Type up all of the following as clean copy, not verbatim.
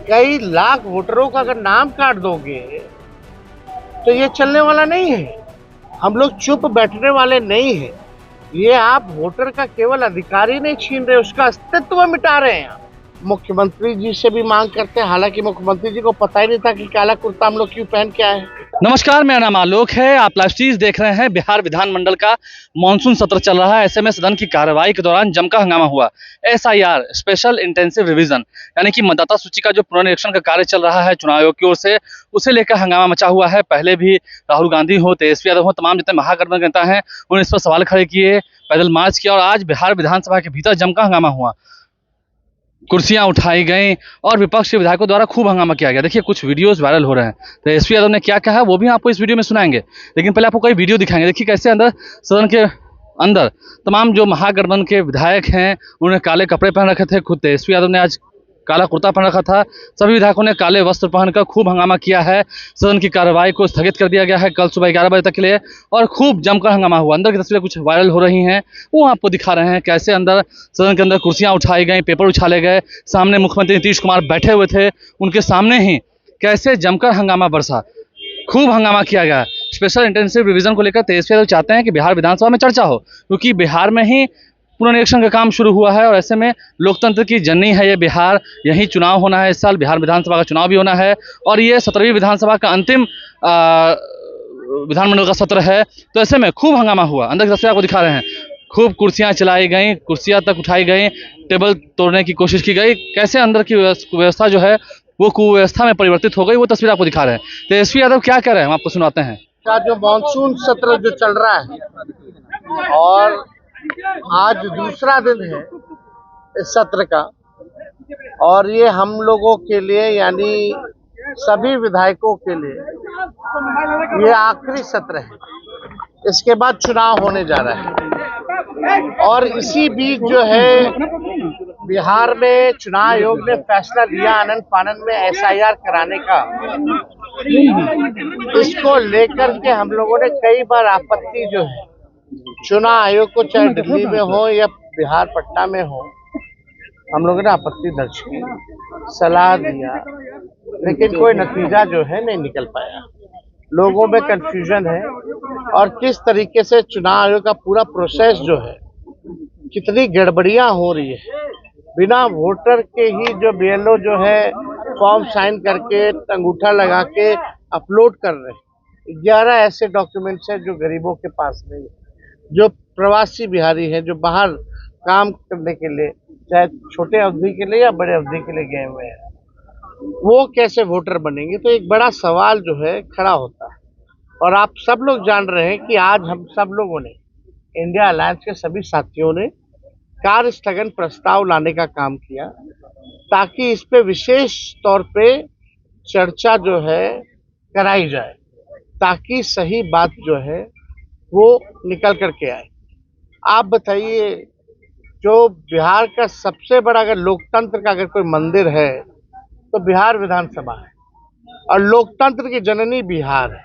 कई लाख वोटरों का अगर नाम काट दोगे तो ये चलने वाला नहीं है। हम लोग चुप बैठने वाले नहीं हैं। ये आप वोटर का केवल अधिकार ही नहीं छीन रहे, उसका अस्तित्व मिटा रहे हैं। मुख्यमंत्री जी से भी मांग करते हैं, हालांकि मुख्यमंत्री जी को पता ही नहीं था कि काला कुर्ता हम लोग क्यों पहन के आए हैं। नमस्कार, मेरा नाम आलोक है। आप लाइव स्ट्रीम देख रहे हैं। बिहार विधानमंडल का मानसून सत्र चल रहा है। ऐसे में सदन की कार्रवाई के दौरान जमकर हंगामा हुआ। SIR स्पेशल इंटेंसिव रिवीजन यानी कि मतदाता सूची का जो पुनरीक्षण का कार्य चल रहा है चुनाव आयोग की ओर से, उसे लेकर हंगामा मचा हुआ है। पहले भी राहुल गांधी हो, तेजस्वी यादव हो, तमाम जितने महागठबंधन के नेता हैं उन्होंने इस पर सवाल खड़े किए, पैदल मार्च किया और आज बिहार विधानसभा के भीतर जमकर हंगामा हुआ। कुर्सियां उठाई गई और विपक्ष के विधायकों द्वारा खूब हंगामा किया गया। देखिए कुछ वीडियोस वायरल हो रहे हैं। तो तेजस्वी यादव ने क्या कहा वो भी आपको इस वीडियो में सुनाएंगे, लेकिन पहले आपको कई वीडियो दिखाएंगे। देखिए कैसे अंदर सदन के अंदर तमाम जो महागठबंधन के विधायक हैं उन्होंने काले कपड़े पहन रखे थे। खुद तेजस्वी यादव ने आज काला कुर्ता पहन रखा था। सभी विधायकों ने काले वस्त्र पहनकर खूब हंगामा किया है। सदन की कार्रवाई को स्थगित कर दिया गया है कल सुबह 11 बजे तक के लिए और खूब जमकर हंगामा हुआ। अंदर की तस्वीरें कुछ वायरल हो रही हैं, वो आपको दिखा रहे हैं कैसे अंदर सदन के अंदर कुर्सियां उठाई गई, पेपर उछाले गए। सामने मुख्यमंत्री नीतीश कुमार बैठे हुए थे, उनके सामने ही कैसे जमकर हंगामा बरसा, खूब हंगामा किया गया। स्पेशल इंटेंसिव रिवीजन को लेकर तेजस्वी यादव चाहते हैं कि बिहार विधानसभा में चर्चा हो, क्योंकि बिहार में ही पुनरीक्षण का काम शुरू हुआ है और ऐसे में लोकतंत्र की जननी है ये बिहार। यही चुनाव होना है, इस साल बिहार विधानसभा का चुनाव भी होना है और ये 17वीं विधानसभा का अंतिम विधानमंडल का सत्र है। तो ऐसे में खूब हंगामा हुआ। अंदर की तस्वीर आपको दिखा रहे हैं। खूब कुर्सियां चलाई गई, कुर्सियां तक उठाई गई, टेबल तोड़ने की कोशिश की गई। कैसे अंदर की व्यवस्था जो है वो कुव्यवस्था में परिवर्तित हो गई, वो तस्वीर आपको दिखा रहे हैं। तेजस्वी यादव क्या कह रहे हैं हम आपको सुनाते हैं। जो मानसून सत्र जो चल रहा है और आज दूसरा दिन है इस सत्र का, और ये हम लोगों के लिए यानी सभी विधायकों के लिए ये आखिरी सत्र है। इसके बाद चुनाव होने जा रहा है और इसी बीच जो है बिहार में चुनाव आयोग ने फैसला लिया आनन फानन में SIR कराने का। इसको लेकर के हम लोगों ने कई बार आपत्ति जो है चुनाव आयोग को, चाहे दिल्ली में हो या बिहार पटना में हो, हम लोगों ने आपत्ति दर्ज की, सलाह दिया, लेकिन कोई नतीजा जो है नहीं निकल पाया। लोगों में कंफ्यूजन है और किस तरीके से चुनाव आयोग का पूरा प्रोसेस जो है, कितनी गड़बड़ियां हो रही है। बिना वोटर के ही जो BLO जो है फॉर्म साइन करके अंगूठा लगा के अपलोड कर रहे हैं। 11 ऐसे डॉक्यूमेंट्स हैं जो गरीबों के पास नहीं है, जो प्रवासी बिहारी हैं, जो बाहर काम करने के लिए, चाहे छोटे अवधि के लिए या बड़े अवधि के लिए गए हुए हैं, वो कैसे वोटर बनेंगे। तो एक बड़ा सवाल जो है खड़ा होता है। और आप सब लोग जान रहे हैं कि आज हम सब लोगों ने, इंडिया अलायंस के सभी साथियों ने कार्य स्थगन प्रस्ताव लाने का काम किया, ताकि इस पे विशेष तौर पे चर्चा जो है कराई जाए, ताकि सही बात जो है वो निकल करके आए। आप बताइए, जो बिहार का सबसे बड़ा अगर लोकतंत्र का अगर कोई मंदिर है तो बिहार विधानसभा है और लोकतंत्र की जननी बिहार है।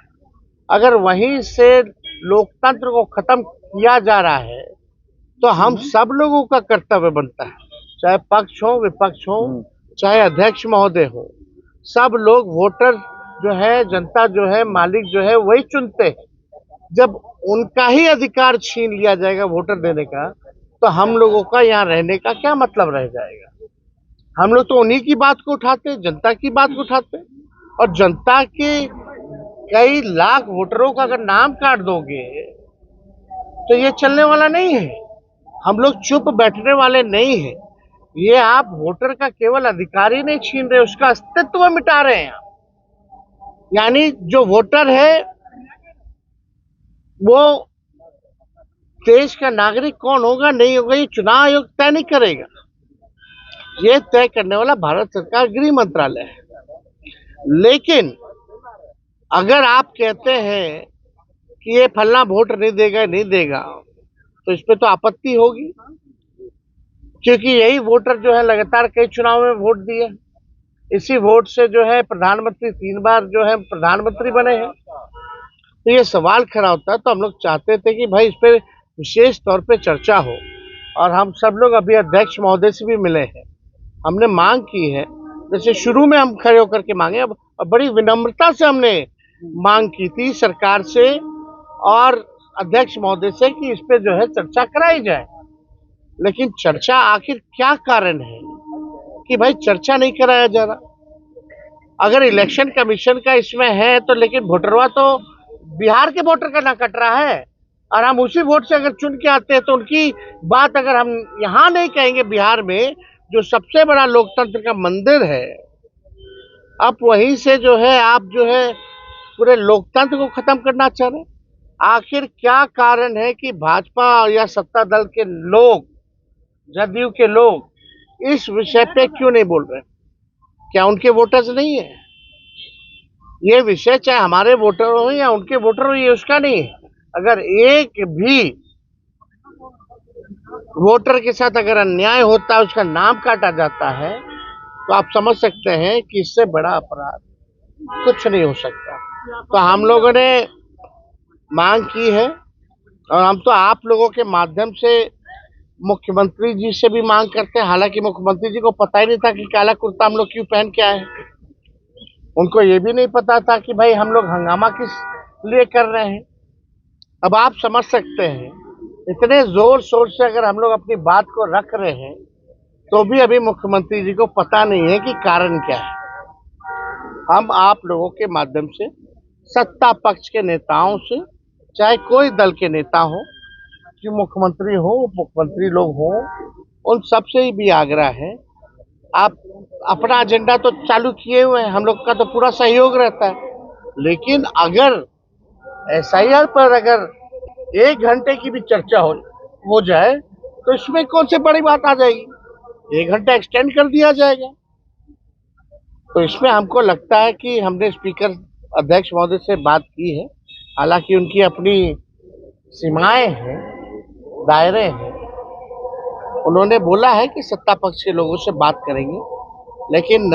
अगर वहीं से लोकतंत्र को खत्म किया जा रहा है तो हम सब लोगों का कर्तव्य बनता है, चाहे पक्ष हो विपक्ष हो, चाहे अध्यक्ष महोदय हो, सब लोग वोटर जो है, जनता जो है, मालिक जो है वही चुनते हैं। जब उनका ही अधिकार छीन लिया जाएगा वोटर देने का, तो हम लोगों का यहाँ रहने का क्या मतलब रह जाएगा। हम लोग तो उन्हीं की बात को उठाते, जनता की बात को उठाते, और जनता के कई लाख वोटरों का अगर नाम काट दोगे तो ये चलने वाला नहीं है। हम लोग चुप बैठने वाले नहीं हैं। ये आप वोटर का केवल अधिकार ही नहीं छीन रहे, उसका अस्तित्व मिटा रहे हैं। यानी जो वोटर है वो देश का नागरिक कौन होगा नहीं होगा ये चुनाव आयोग तय नहीं करेगा। ये तय करने वाला भारत सरकार गृह मंत्रालय है। लेकिन अगर आप कहते हैं कि ये फलना वोट नहीं देगा तो इस पे तो आपत्ति होगी, क्योंकि यही वोटर जो है लगातार कई चुनाव में वोट दिए, इसी वोट से जो है प्रधानमंत्री 3 बार जो है प्रधानमंत्री बने हैं। तो ये सवाल खड़ा होता है। तो हम लोग चाहते थे कि भाई इस पे विशेष तौर पे चर्चा हो, और हम सब लोग अभी अध्यक्ष महोदय से भी मिले हैं। हमने मांग की है जैसे शुरू में हम खड़े होकर के मांगे, अब बड़ी विनम्रता से हमने मांग की थी सरकार से और अध्यक्ष महोदय से कि इस पे जो है चर्चा कराई जाए। लेकिन चर्चा आखिर क्या कारण है कि भाई चर्चा नहीं कराया जा रहा? अगर इलेक्शन कमीशन का इसमें है तो, लेकिन वोटरवा तो बिहार के वोटर का ना कट रहा है, और हम उसी वोट से अगर चुन के आते हैं तो उनकी बात अगर हम यहाँ नहीं कहेंगे, बिहार में जो सबसे बड़ा लोकतंत्र का मंदिर है, आप वहीं से जो है आप जो है पूरे लोकतंत्र को खत्म करना चाह रहे हैं। आखिर क्या कारण है कि भाजपा या सत्ता दल के लोग, जदयू के लोग इस विषय पे क्यों नहीं बोल रहे? क्या उनके वोटर्स नहीं है? ये विषय चाहे हमारे वोटर हो या उनके वोटर हो, ये उसका नहीं है। अगर एक भी वोटर के साथ अगर अन्याय होता है, उसका नाम काटा जाता है, तो आप समझ सकते हैं कि इससे बड़ा अपराध कुछ नहीं हो सकता। तो हम लोगों ने मांग की है, और हम तो आप लोगों के माध्यम से मुख्यमंत्री जी से भी मांग करते हैं। हालांकि मुख्यमंत्री जी को पता ही नहीं था कि काला कुर्ता हम लोग क्यों पहन के आए हैं। उनको ये भी नहीं पता था कि भाई हम लोग हंगामा किस लिए कर रहे हैं। अब आप समझ सकते हैं, इतने जोर शोर से अगर हम लोग अपनी बात को रख रहे हैं, तो भी अभी मुख्यमंत्री जी को पता नहीं है कि कारण क्या है। हम आप लोगों के माध्यम से सत्ता पक्ष के नेताओं से, चाहे कोई दल के नेता हो, कि मुख्यमंत्री हो, मुख्यमंत्री लोग हो, उन सबसे भी आग्रह है, आप अपना एजेंडा तो चालू किए हुए हैं, हम लोग का तो पूरा सहयोग रहता है। लेकिन अगर एसआईआर पर अगर 1 घंटे की भी चर्चा हो जाए, तो इसमें कौन सी बड़ी बात आ जाएगी? 1 घंटा एक्सटेंड कर दिया जाएगा। तो इसमें हमको लगता है कि हमने स्पीकर अध्यक्ष महोदय से बात की है। हालांकि उनकी अपनी सीमाएं हैं, दायरे हैं। उन्होंने बोला है कि सत्ता पक्ष के लोगों से बात करेंगे, लेकिन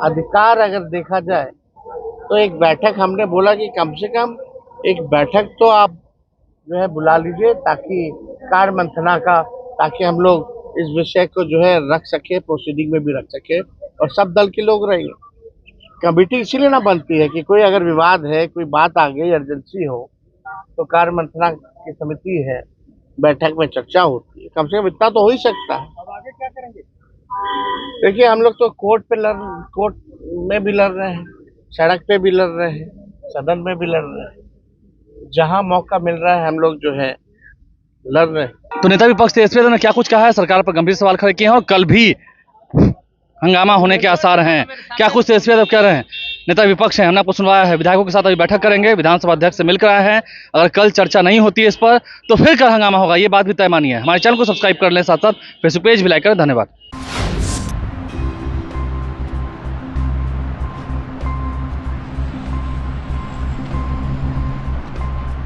अधिकार अगर देखा जाए तो एक बैठक हमने बोला कि कम से कम एक बैठक तो आप जो है बुला लीजिए, ताकि कार्य मंथना का, ताकि हम लोग इस विषय को जो है रख सके, प्रोसीडिंग में भी रख सके और सब दल के लोग रहेंगे। कमेटी इसीलिए ना बनती है कि कोई अगर विवाद है, कोई बात आ गई, इमरजेंसी हो, तो कार्य मंथना की समिति है, बैठक में चर्चा होती है। कम से कम इतना तो हो ही सकता है। अब आगे क्या करेंगे? देखिए, हम लोग तो कोर्ट में भी लड़ रहे हैं, सड़क पे भी लड़ रहे हैं, सदन में भी लड़ रहे हैं। जहां मौका मिल रहा है हम लोग जो है लड़ रहे हैं। तो नेता विपक्ष तेजस्वी यादव ने क्या कुछ कहा है? सरकार पर गंभीर सवाल खड़े किए हैं और कल भी हंगामा होने के आसार हैं। क्या कुछ तेजस्वी यादव कह रहे हैं? नेता विपक्ष हैं, हमने आपको सुनवाया है। विधायकों के साथ अभी बैठक करेंगे, विधानसभा अध्यक्ष से मिलकर आए हैं। अगर कल चर्चा नहीं होती है इस पर, तो फिर कल हंगामा होगा, ये बात भी तय मानी है। हमारे चैनल को सब्सक्राइब कर लें, साथ साथ फेसबुक पेज भी लाइक करें। धन्यवाद।